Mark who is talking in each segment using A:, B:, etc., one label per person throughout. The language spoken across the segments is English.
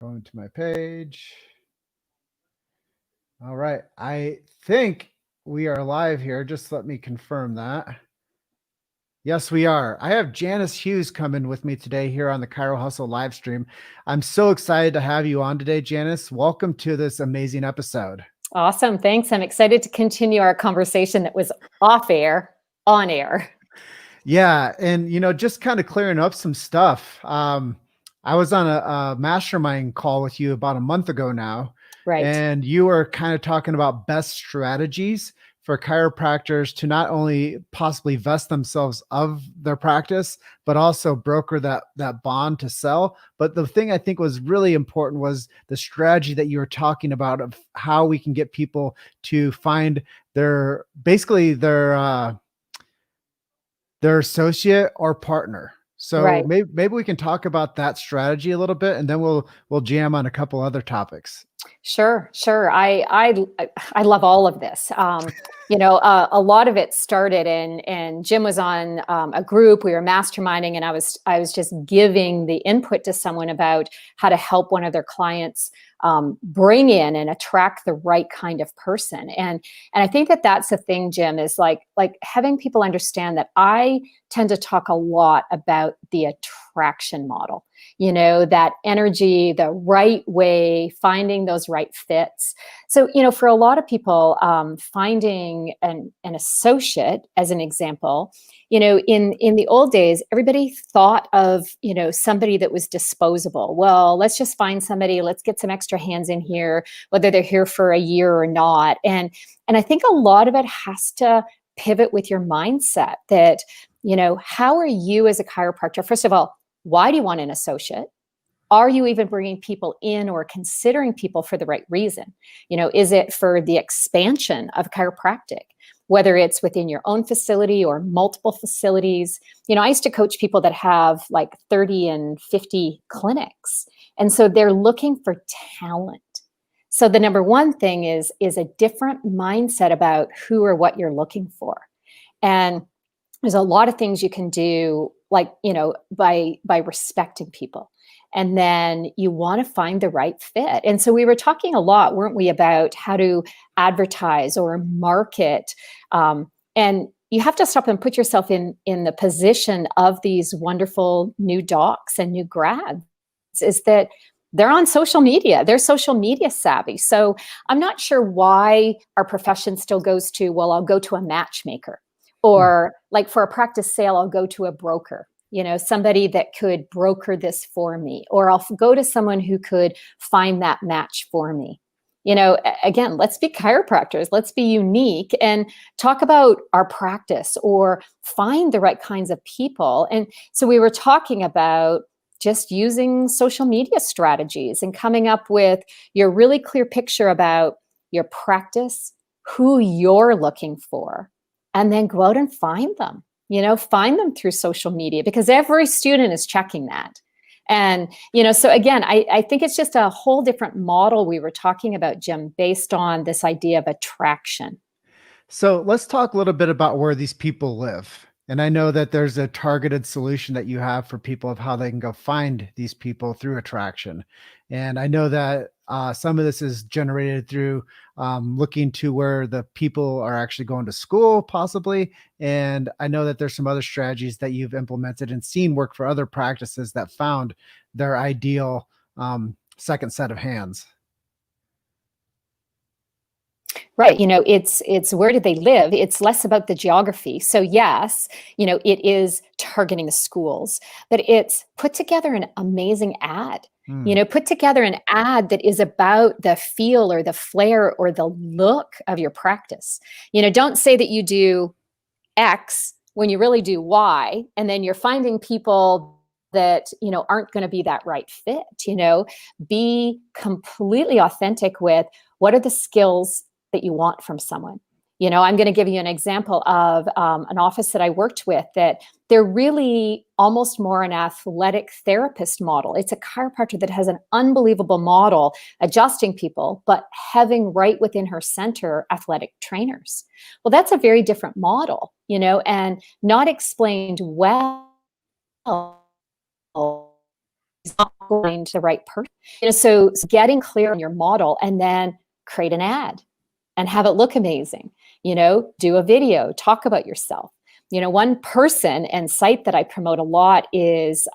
A: Going to my page. All right. I think we are live here. Just let me confirm that. Yes, we are. I have Janice Hughes coming with me today here on the Chiro Hustle live stream. I'm so excited to have you on today, Janice. Welcome to this amazing episode.
B: Awesome. Thanks. I'm excited to continue our conversation that was off air, on air.
A: Yeah. And, just kind of clearing up some stuff. I was on a mastermind call with you about a month ago now,
B: Right.
A: and you were kind of talking about best strategies for chiropractors to not only possibly vest themselves of their practice, but also broker that bond to sell. But the thing I think was really important was the strategy that you were talking about of how we can get people to find their associate or partner. So
B: Right.
A: maybe we can talk about that strategy a little bit, and then we'll jam on a couple other topics.
B: Sure. Sure. I love all of this. A lot of it started and Jim was on a group. We were masterminding, and I was just giving the input to someone about how to help one of their clients bring in and attract the right kind of person. And I think that that's the thing, Jim, is like having people understand that I tend to talk a lot about the attraction model. That energy, the right way, finding those right fits. So, for a lot of people, finding an associate, as an example, in the old days, everybody thought of, somebody that was disposable. Well, let's just find somebody, let's get some extra hands in here, whether they're here for a year or not. And I think a lot of it has to pivot with your mindset that, how are you as a chiropractor? First of all, why do you want an associate? Are you even bringing people in or considering people for the right reason? Is it for the expansion of chiropractic, whether it's within your own facility or multiple facilities? I used to coach people that have like 30 and 50 clinics. And so they're looking for talent. So the number one thing is a different mindset about who or what you're looking for. And there's a lot of things you can do, like, by respecting people. And then you want to find the right fit. And so we were talking a lot, weren't we, about how to advertise or market. And you have to stop and put yourself in the position of these wonderful new docs and new grads, is that they're on social media. They're social media savvy. So I'm not sure why our profession still goes to, well, I'll go to a matchmaker. Or like for a practice sale, I'll go to a broker, somebody that could broker this for me, or I'll go to someone who could find that match for me. Again, let's be chiropractors, let's be unique and talk about our practice or find the right kinds of people. And so we were talking about just using social media strategies and coming up with your really clear picture about your practice, who you're looking for, and then go out and find them, find them through social media, because every student is checking that. And, so again, I think it's just a whole different model we were talking about, Jim, based on this idea of attraction.
A: So let's talk a little bit about where these people live. And I know that there's a targeted solution that you have for people of how they can go find these people through attraction. And I know that some of this is generated through looking to where the people are actually going to school, possibly. And I know that there's some other strategies that you've implemented and seen work for other practices that found their ideal second set of hands.
B: Right. It's where do they live? It's less about the geography. So yes, it is targeting the schools, but it's put together an amazing ad. Put together an ad that is about the feel or the flair or the look of your practice. Don't say that you do X when you really do Y, and then you're finding people that aren't going to be that right fit. Be completely authentic with what are the skills that you want from someone. I'm going to give you an example of an office that I worked with that they're really almost more an athletic therapist model. It's a chiropractor that has an unbelievable model adjusting people, but having right within her center athletic trainers. Well, that's a very different model, and not explained well not going to the right person. So getting clear on your model and then create an ad and have it look amazing. Do a video, talk about yourself. One person and site that I promote a lot is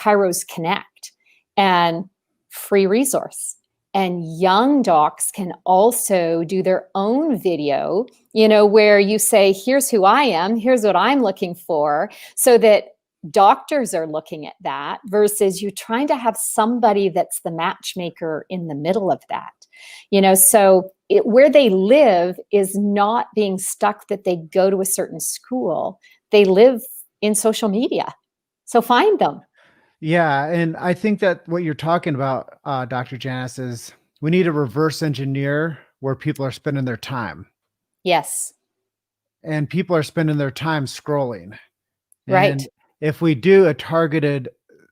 B: Chiro's Connect, and free resource. And young docs can also do their own video, where you say, here's who I am, here's what I'm looking for, so that doctors are looking at that versus you trying to have somebody that's the matchmaker in the middle of that. So where they live is not being stuck that they go to a certain school. They live in social media. So find them.
A: Yeah, and I think that what you're talking about, Dr. Janice, is we need to reverse engineer where people are spending their time.
B: Yes.
A: And people are spending their time scrolling.
B: Right.
A: And if we do a targeted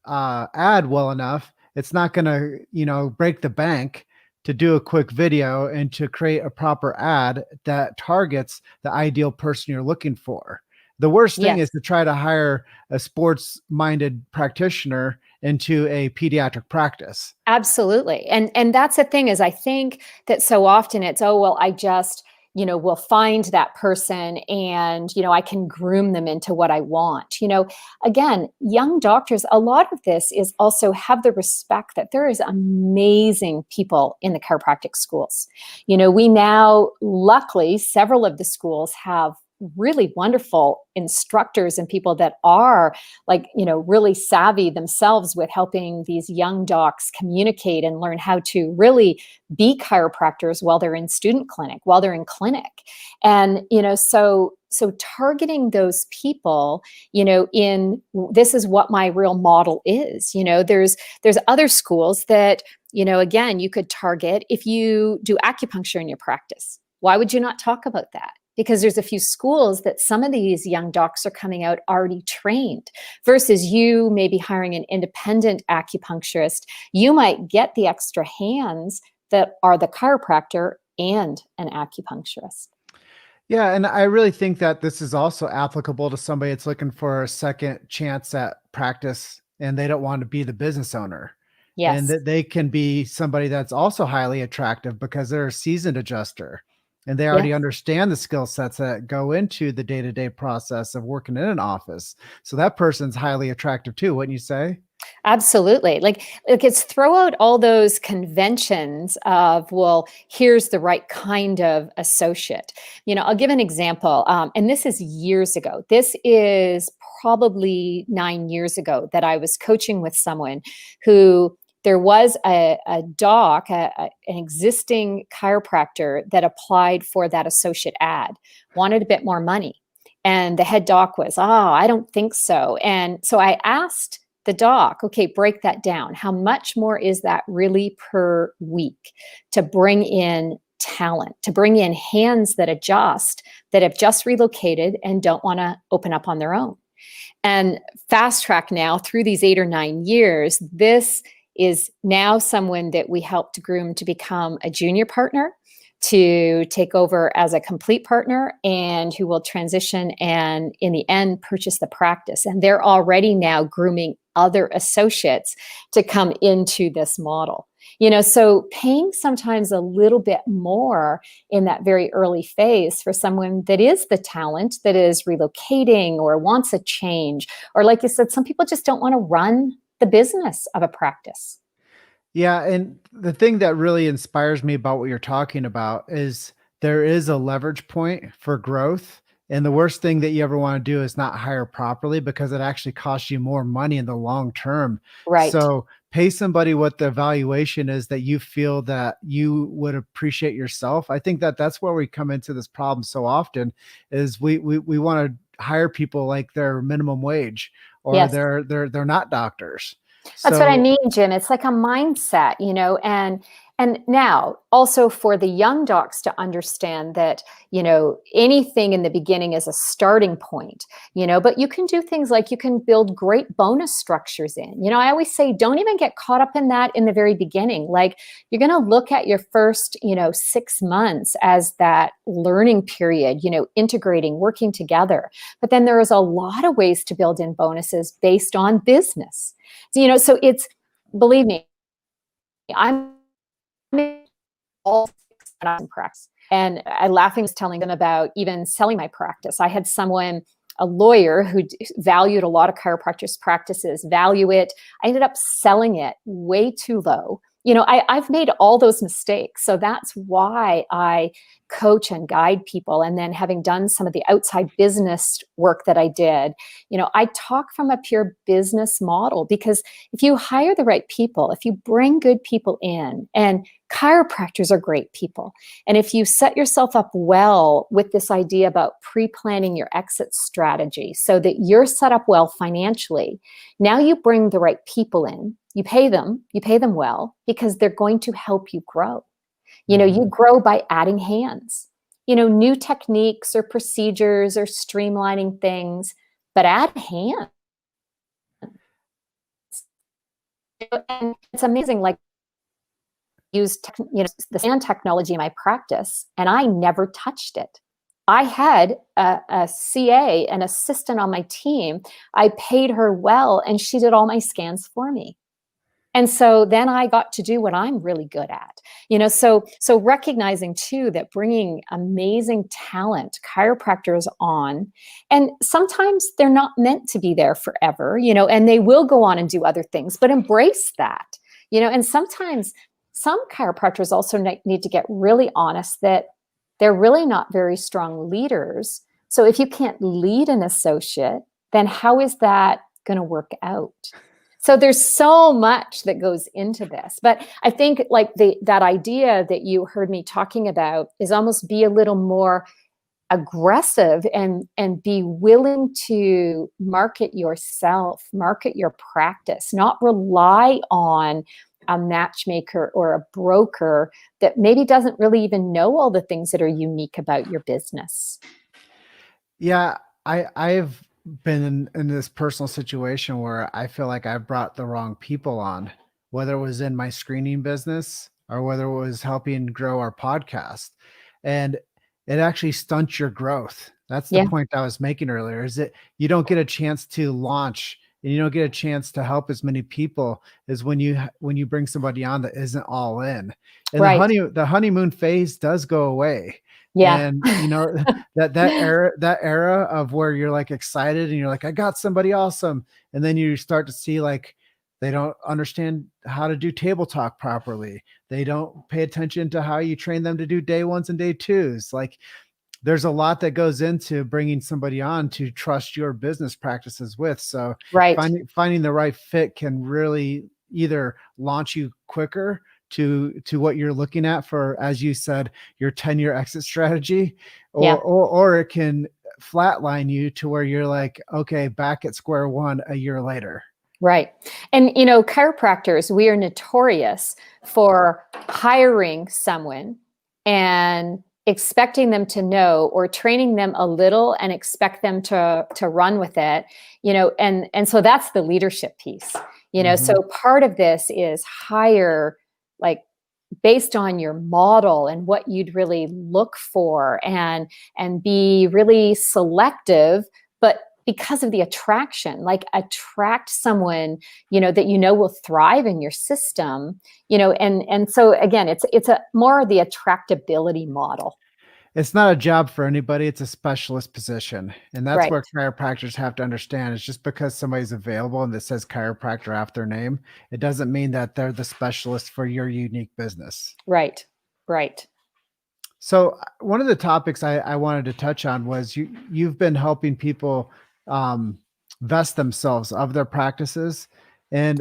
A: ad well enough, it's not going to, break the bank to do a quick video and to create a proper ad that targets the ideal person you're looking for. The worst thing
B: Yes.
A: is to try to hire a sports-minded practitioner into a pediatric practice.
B: Absolutely. And that's the thing, is I think that so often it's, oh, well, I just, will find that person and, I can groom them into what I want. Again, young doctors, a lot of this is also have the respect that there is amazing people in the chiropractic schools. We now, luckily, several of the schools have really wonderful instructors and people that are really savvy themselves with helping these young docs communicate and learn how to really be chiropractors while they're in student clinic, while they're in clinic. And, so targeting those people, in this is what my real model is. There's other schools that, again, you could target if you do acupuncture in your practice. Why would you not talk about that? Because there's a few schools that some of these young docs are coming out already trained, versus you maybe hiring an independent acupuncturist. You might get the extra hands that are the chiropractor and an acupuncturist.
A: Yeah, and I really think that this is also applicable to somebody that's looking for a second chance at practice and they don't want to be the business owner. And
B: Yes.
A: that they can be somebody that's also highly attractive because they're a seasoned adjuster and they already
B: Yes.
A: understand the skill sets that go into the day-to-day process of working in an office. So that person's highly attractive too, wouldn't you say?
B: Absolutely. Like it's throw out all those conventions of, well, here's the right kind of associate. I'll give an example. And this is years ago. This is probably 9 years ago that I was coaching with someone who there was a doc, an existing chiropractor that applied for that associate ad, wanted a bit more money. And the head doc was, oh, I don't think so. And so I asked the doc, okay, break that down. How much more is that really per week to bring in talent, to bring in hands that adjust, that have just relocated and don't want to open up on their own? And fast track now through these 8 or 9 years, this is now someone that we helped groom to become a junior partner, to take over as a complete partner, and who will transition and in the end purchase the practice. And they're already now grooming other associates to come into this model. So paying sometimes a little bit more in that very early phase for someone that is the talent, that is relocating or wants a change, or like you said, some people just don't want to run the business of a practice.
A: Yeah, and the thing that really inspires me about what you're talking about is there is a leverage point for growth. And the worst thing that you ever want to do is not hire properly because it actually costs you more money in the long term.
B: Right.
A: So pay somebody what the valuation is that you feel that you would appreciate yourself. I think that that's where we come into this problem so often is we want to hire people like they're minimum wage or
B: Yes.
A: they're not doctors.
B: That's what I
A: So
B: mean, Jim. It's like a mindset, and now also for the young docs to understand that, anything in the beginning is a starting point, but you can do things like you can build great bonus structures in. I always say, don't even get caught up in that in the very beginning. Like you're going to look at your first, 6 months as that learning period, integrating, working together. But then there is a lot of ways to build in bonuses based on business. So it's believe me, I'm all practice. And I laughing was telling them about even selling my practice. I had someone, a lawyer who valued a lot of chiropractors practices, value it. I ended up selling it way too low. I've made all those mistakes. So that's why I coach and guide people. And then having done some of the outside business work that I did, I talk from a pure business model, because if you hire the right people, if you bring good people in, and chiropractors are great people, and if you set yourself up well with this idea about pre-planning your exit strategy so that you're set up well financially, now you bring the right people in, you pay them well, because they're going to help you grow. You grow by adding hands, new techniques or procedures or streamlining things, but add hands. And it's amazing, like, use the sand technology in my practice, and I never touched it. I had a CA, an assistant on my team. I paid her well, and she did all my scans for me. And so then I got to do what I'm really good at. So recognizing too that bringing amazing talent chiropractors on, and sometimes they're not meant to be there forever, and they will go on and do other things, but embrace that. And sometimes some chiropractors also need to get really honest that they're really not very strong leaders. So if you can't lead an associate, then how is that going to work out? So there's so much that goes into this. But I think, like, that idea that you heard me talking about is almost be a little more aggressive and be willing to market yourself, market your practice, not rely on a matchmaker or a broker that maybe doesn't really even know all the things that are unique about your business.
A: Yeah, I've been in this personal situation where I feel like I brought the wrong people on, whether it was in my screening business or whether it was helping grow our podcast. And it actually stunts your growth. That's the
B: Yeah,
A: point I was making earlier, is that you don't get a chance to launch and you don't get a chance to help as many people as when you bring somebody on that isn't all in. And
B: right.
A: the honeymoon phase does go away.
B: Yeah,
A: And that era of where you're like excited and you're like, I got somebody awesome. And then you start to see, like, they don't understand how to do table talk properly. They don't pay attention to how you train them to do day ones and day twos. Like, there's a lot that goes into bringing somebody on to trust your business practices with. So
B: right.
A: finding the right fit can really either launch you quicker to what you're looking at for, as you said, your 10-year exit strategy,
B: Yeah.
A: or it can flatline you to where you're like, okay, back at square one a year later.
B: Right. And, chiropractors, we are notorious for hiring someone and expecting them to know, or training them a little and expect them to run with it, and so that's the leadership piece,
A: Mhm.
B: so part of this is hire, like, based on your model and what you'd really look for, and be really selective, but because of the attraction, like, attract someone, that will thrive in your system, and so again, it's a more of the attractability model.
A: It's not a job for anybody. It's a specialist position. And that's
B: Right,
A: where chiropractors have to understand, is just because somebody's available and that says chiropractor after their name, it doesn't mean that they're the specialist for your unique business.
B: right, right.
A: So one of the topics I wanted to touch on was you've been helping people um, vest themselves of their practices. And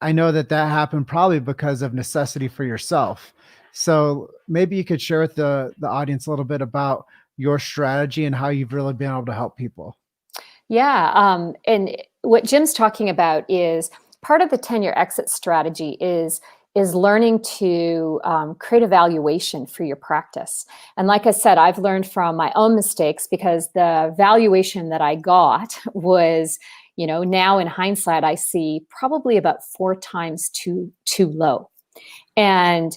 A: I know that happened probably because of necessity for yourself. So maybe you could share with the audience a little bit about your strategy and how you've really been able to help people.
B: Yeah, and what Jim's talking about is part of the 10-year exit strategy is learning to create a valuation for your practice. And like I said, I've learned from my own mistakes, because the valuation that I got was, now in hindsight, I see probably about 4 times too low. And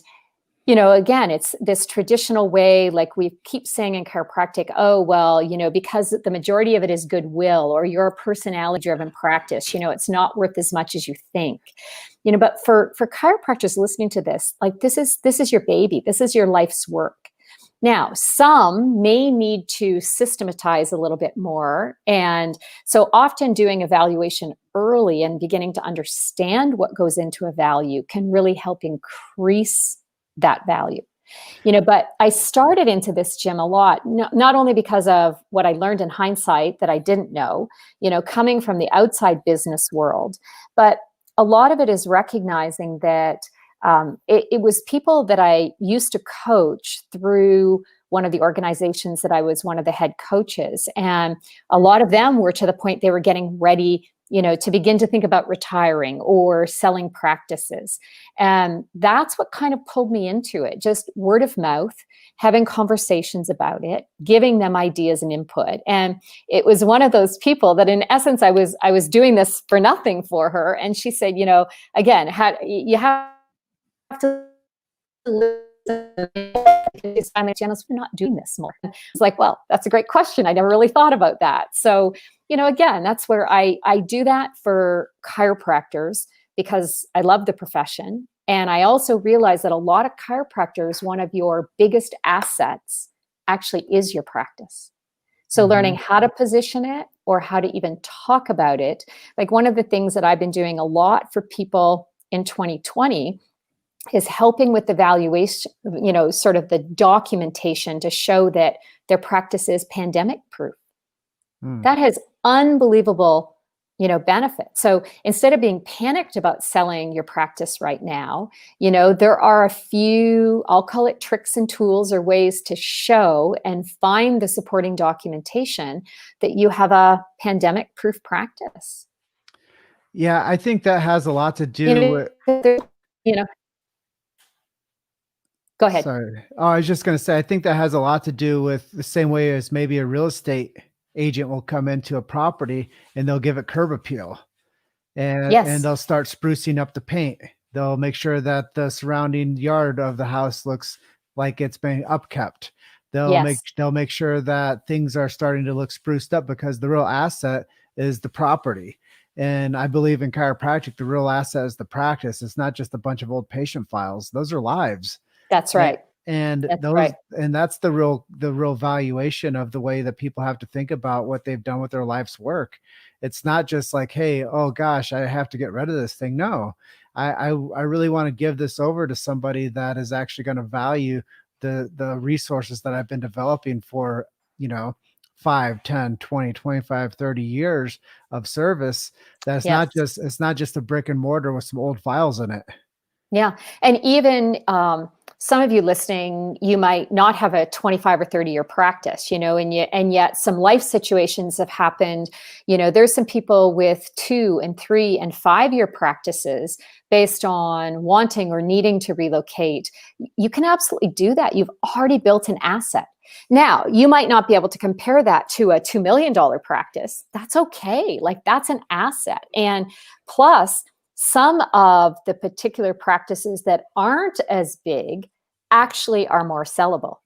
B: again, it's this traditional way, like we keep saying in chiropractic, oh, well, because the majority of it is goodwill, or you're a personality driven practice, it's not worth as much as you think. But for chiropractors listening to this, like this is your baby. This is your life's work. Now, some may need to systematize a little bit more. And so often doing evaluation early and beginning to understand what goes into a value can really help increase that value. But I started into this, Jim, a lot, not only because of what I learned in hindsight that I didn't know, coming from the outside business world, but a lot of it is recognizing that it was people that I used to coach through one of the organizations that I was one of the head coaches. And a lot of them were to the point they were getting ready, to begin to think about retiring or selling practices. And that's what kind of pulled me into it, just word of mouth, having conversations about it, giving them ideas and input. And it was one of those people that in essence, I was doing this for nothing for her. And she said, again, you have to listen. I'm like, Janice, we're not doing this more. It's like, well, that's a great question. I never really thought about that. So, again, that's where I do that for chiropractors because I love the profession. And I also realize that a lot of chiropractors, one of your biggest assets actually is your practice. So learning how to position it or how to even talk about it. Like one of the things that I've been doing a lot for people in 2020 is helping with the valuation, sort of the documentation to show that their practice is pandemic proof. That has unbelievable, benefit. So instead of being panicked about selling your practice right now, there are a few, I'll call it tricks and tools or ways to show and find the supporting documentation that you have a pandemic proof practice.
A: Yeah, I think that has a lot to do with,
B: Go ahead.
A: Sorry. Oh, I was just going to say, I think that has a lot to do with the same way as maybe a real estate agent will come into a property and they'll give it curb appeal and they'll start sprucing up the paint. They'll make sure that the surrounding yard of the house looks like it's been upkept. They'll make sure that things are starting to look spruced up because the real asset is the property. And I believe in chiropractic, the real asset is the practice. It's not just a bunch of old patient files. Those are lives.
B: That's right.
A: And that's the real valuation of the way that people have to think about what they've done with their life's work. It's not just like, hey, oh gosh, I have to get rid of this thing. No, I really want to give this over to somebody that is actually going to value the resources that I've been developing for, 5, 10, 20, 25, 30 years of service. That's it's not just a brick and mortar with some old files in it.
B: Yeah. And even some of you listening, you might not have a 25 or 30-year practice, and yet some life situations have happened. There's some people with 2 and 3 and 5-year practices based on wanting or needing to relocate. You can absolutely do that. You've already built an asset. Now, you might not be able to compare that to a $2 million practice. That's okay. Like that's an asset. And plus, some of the particular practices that aren't as big actually are more sellable.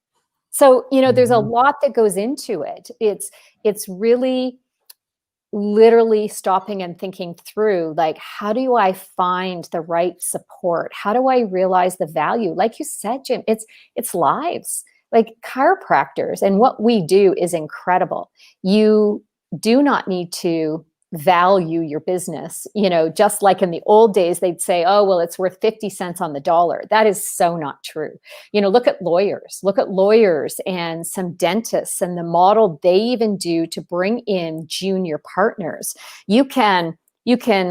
B: So, there's a lot that goes into it. It's really literally stopping and thinking through, like, how do I find the right support? How do I realize the value? Like you said, Jim, it's lives. Like chiropractors and what we do is incredible. You do not need to value your business, just like in the old days, they'd say, oh, well, it's worth 50 cents on the dollar. That is so not true. Look at lawyers and some dentists and the model they even do to bring in junior partners. You can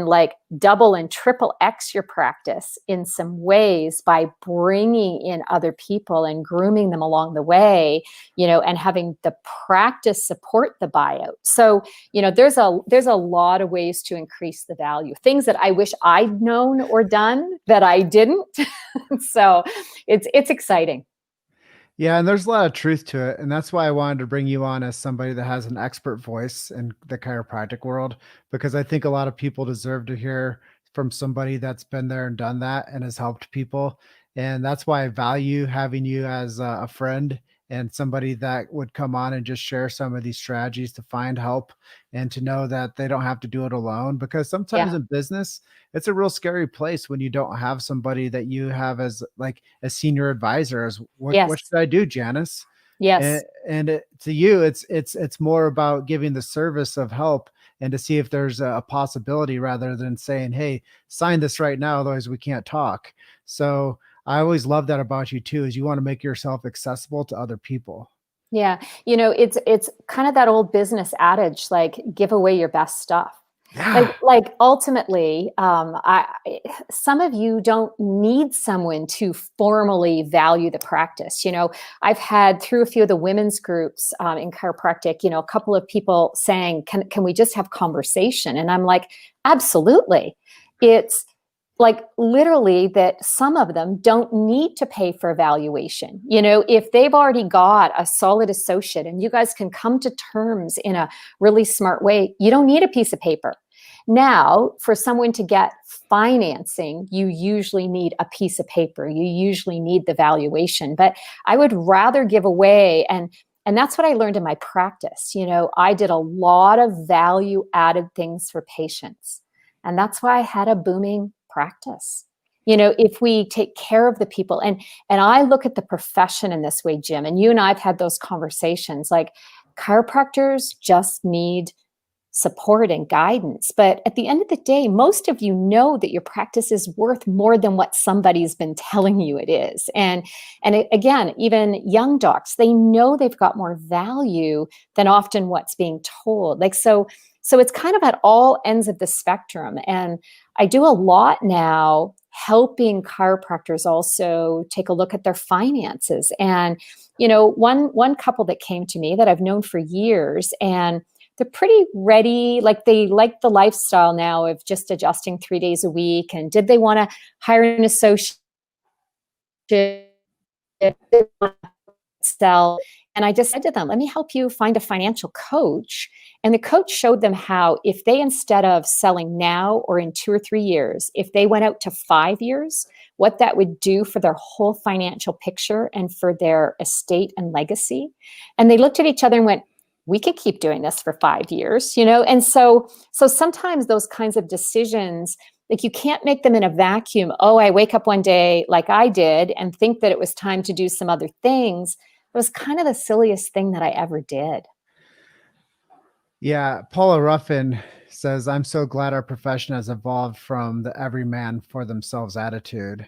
B: like double and triple X your practice in some ways by bringing in other people and grooming them along the way, and having the practice support the buyout. So, there's a lot of ways to increase the value, things that I wish I'd known or done that I didn't. So it's exciting.
A: Yeah, and there's a lot of truth to it. And that's why I wanted to bring you on as somebody that has an expert voice in the chiropractic world, because I think a lot of people deserve to hear from somebody that's been there and done that and has helped people. And that's why I value having you as a friend and somebody that would come on and just share some of these strategies to find help and to know that they don't have to do it alone. Because sometimes
B: Yeah.
A: in business, it's a real scary place when you don't have somebody that you have as like a senior advisor as what
B: Yes.
A: should I do, Janice? And,
B: Yes.
A: to you, it's more about giving the service of help and to see if there's a possibility rather than saying, "Hey, sign this right now, otherwise we can't talk." So I always love that about you too, is you want to make yourself accessible to other people.
B: Yeah. It's kind of that old business adage, like give away your best stuff.
A: Yeah.
B: Like ultimately, some of you don't need someone to formally value the practice. I've had through a few of the women's groups in chiropractic, a couple of people saying, "Can we just have conversation?" And I'm like, absolutely. It's like literally that some of them don't need to pay for evaluation. If they've already got a solid associate and you guys can come to terms in a really smart way, you don't need a piece of paper. Now, for someone to get financing, you usually need a piece of paper. You usually need the valuation. But I would rather give away, and that's what I learned in my practice. I did a lot of value added things for patients. And that's why I had a booming practice. If we take care of the people, and I look at the profession in this way, Jim, and you and I've had those conversations, like chiropractors just need support and guidance. But at the end of the day, most of you know that your practice is worth more than what somebody's been telling you it is. Again, even young docs, they know they've got more value than often what's being told. So it's kind of at all ends of the spectrum. And I do a lot now helping chiropractors also take a look at their finances. And one couple that came to me that I've known for years, and they're pretty ready. Like they like the lifestyle now of just adjusting 3 days a week. And did they want to hire an associate? Sell. And I just said to them, let me help you find a financial coach. And the coach showed them how, if they, instead of selling now or in 2 or 3 years, if they went out to 5 years, what that would do for their whole financial picture and for their estate and legacy. And they looked at each other and went, we could keep doing this for 5 years, And so sometimes those kinds of decisions, like you can't make them in a vacuum. Oh, I wake up one day like I did and think that it was time to do some other things. It was kind of the silliest thing that I ever did.
A: Yeah, Paula Ruffin says, "I'm so glad our profession has evolved from the every man for themselves attitude."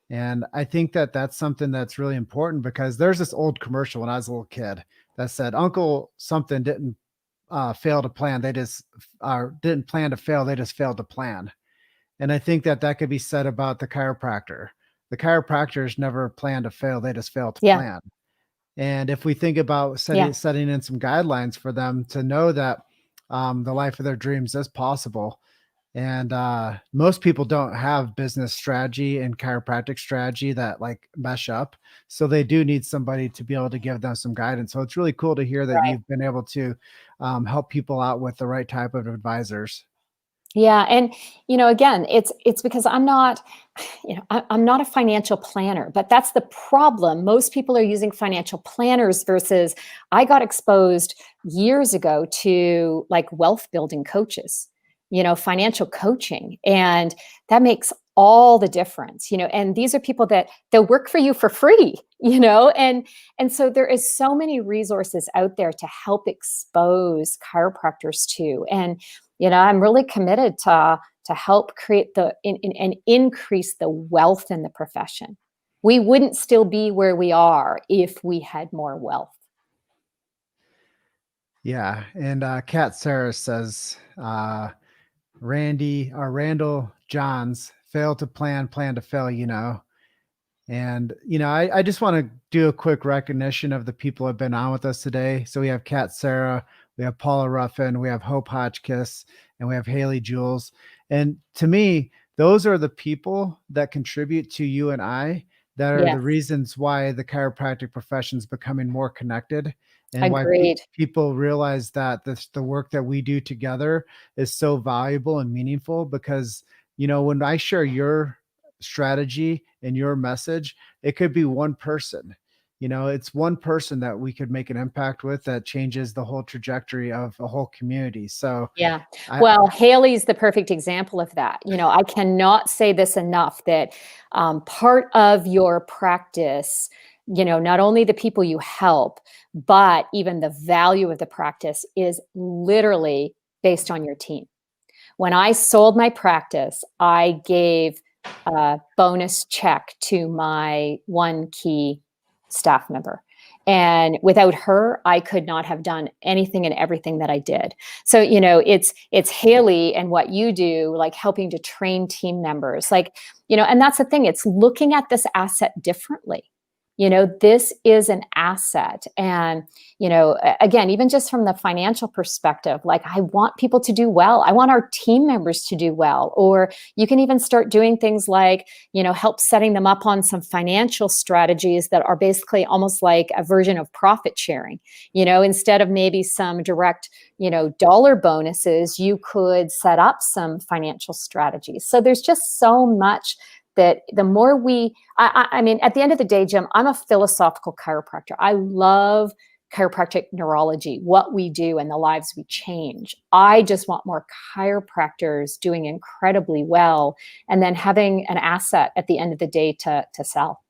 A: And I think that that's something that's really important because there's this old commercial when I was a little kid that said, "Uncle something didn't fail to plan. They just didn't plan to fail. They just failed to plan." And I think that that could be said about the chiropractor. The chiropractors never plan to fail. They just fail to
B: Yeah.
A: plan. And if we think about
B: Yeah.
A: setting in some guidelines for them to know that the life of their dreams is possible. And most people don't have business strategy and chiropractic strategy that like mesh up. So they do need somebody to be able to give them some guidance. So it's really cool to hear that
B: Right.
A: you've been able to help people out with the right type of advisors.
B: Yeah. And, again, it's because I'm not, I'm not a financial planner, but that's the problem. Most people are using financial planners versus I got exposed years ago to like wealth building coaches, financial coaching. And that makes all the difference, and these are people that they'll work for you for free, and so there is so many resources out there to help expose chiropractors to. And I'm really committed to help create and increase the wealth in the profession. We wouldn't still be where we are if we had more wealth.
A: Yeah. And Kat Sarah says, Randy or Randall Johns failed to plan, plan to fail. And, I just want to do a quick recognition of the people who have been on with us today. So we have Kat Sarah, we have Paula Ruffin, we have Hope Hotchkiss, and we have Haley Jules. And to me, those are the people that contribute to you and I that are the
B: Yes,
A: reasons why the chiropractic profession is becoming more connected and why
B: agreed.
A: people realize that the work that we do together is so valuable and meaningful because, when I share your strategy and your message, it could be one person. it's one person that we could make an impact with that changes the whole trajectory of a whole community. So
B: Yeah.
A: I,
B: Well, Haley's the perfect example of that. I cannot say this enough that part of your practice, not only the people you help, but even the value of the practice is literally based on your team. When I sold my practice, I gave a bonus check to my one key staff member. And without her, I could not have done anything and everything that I did. So, it's Haley and what you do, like helping to train team members, and that's the thing, it's looking at this asset differently. This is an asset. And, again, even just from the financial perspective, like I want people to do well. I want our team members to do well. Or you can even start doing things like, help setting them up on some financial strategies that are basically almost like a version of profit sharing. Instead of maybe some direct, dollar bonuses, you could set up some financial strategies. So there's just so much that the more I mean, at the end of the day, Jim, I'm a philosophical chiropractor. I love chiropractic neurology, what we do and the lives we change. I just want more chiropractors doing incredibly well and then having an asset at the end of the day to sell.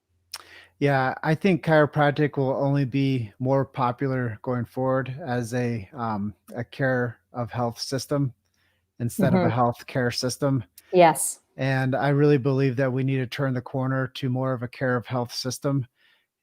A: Yeah, I think chiropractic will only be more popular going forward as a care of health system instead of a
B: Mhm.
A: health care system.
B: Yes.
A: And I really believe that we need to turn the corner to more of a care of health system,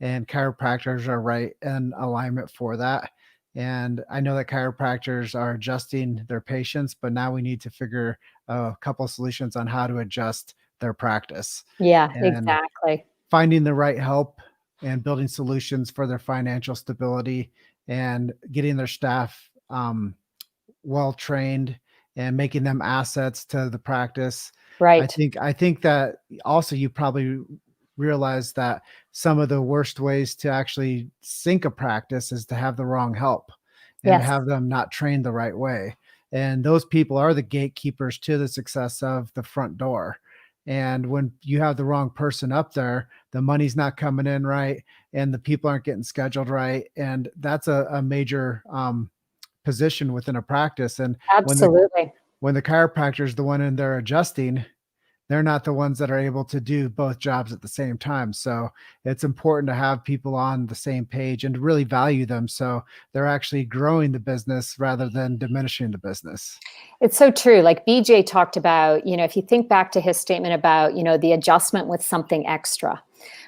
A: and chiropractors are right in alignment for that. And I know that chiropractors are adjusting their patients, but now we need to figure a couple solutions on how to adjust their practice
B: Yeah,
A: and
B: exactly.
A: finding the right help and building solutions for their financial stability and getting their staff well trained and making them assets to the practice.
B: Right.
A: I think that also you probably realize that some of the worst ways to actually sink a practice is to have the wrong help and
B: Yes.
A: have them not trained the right way. And those people are the gatekeepers to the success of the front door. And when you have the wrong person up there, the money's not coming in right and the people aren't getting scheduled right. And that's a major position within a practice. And when the
B: Absolutely.
A: when the chiropractor is the one in there adjusting, they're not the ones that are able to do both jobs at the same time. So it's important to have people on the same page and to really value them so they're actually growing the business rather than diminishing the business.
B: It's so true. Like BJ talked about, if you think back to his statement about, the adjustment with something extra.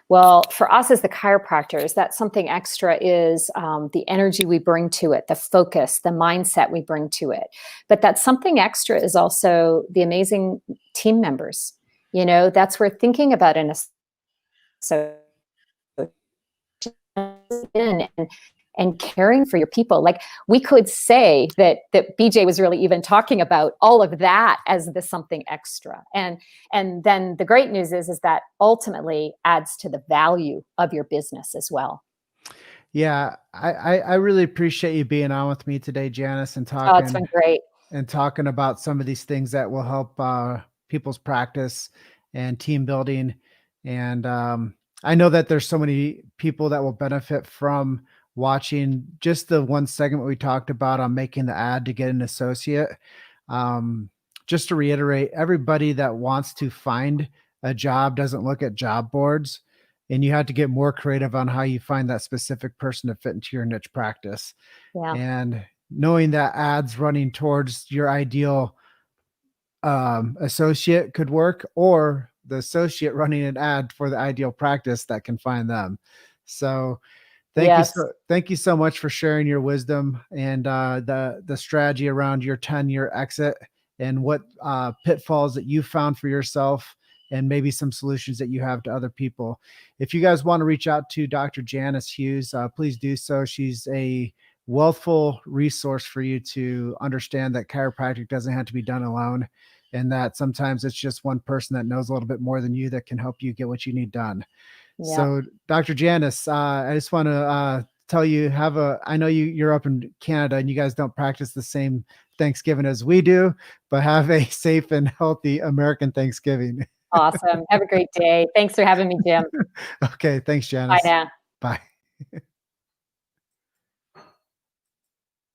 B: Well, for us as the chiropractors, that something extra is the energy we bring to it, the focus, the mindset we bring to it. But that something extra is also the amazing team members. That's where thinking about an associate in and caring for your people. Like we could say that BJ was really even talking about all of that as the something extra. And then the great news is that ultimately adds to the value of your business as well.
A: Yeah, I really appreciate you being on with me today, Janice,
B: Oh, it's been great.
A: and talking about some of these things that will help people's practice and team building. And I know that there's so many people that will benefit from watching just the one segment we talked about on making the ad to get an associate. Um, just to reiterate, everybody that wants to find a job doesn't look at job boards, and you have to get more creative on how you find that specific person to fit into your niche practice.
B: Yeah.
A: And knowing that ads running towards your ideal associate could work, or the associate running an ad for the ideal practice that can find them. So
B: Yes.
A: thank you so much for sharing your wisdom and the strategy around your 10-year exit and what pitfalls that you found for yourself and maybe some solutions that you have to other people. If you guys want to reach out to Dr. Janice Hughes, please do so. She's a wealthful resource for you to understand that chiropractic doesn't have to be done alone, and that sometimes it's just one person that knows a little bit more than you that can help you get what you need done.
B: Yeah.
A: So, Dr. Janice, I just want to tell you, I know you're up in Canada and you guys don't practice the same Thanksgiving as we do, but have a safe and healthy American Thanksgiving.
B: Awesome. Have a great day. Thanks for having me, Jim.
A: Okay. Thanks,
B: Bye
A: Janice.
B: now.
A: Bye.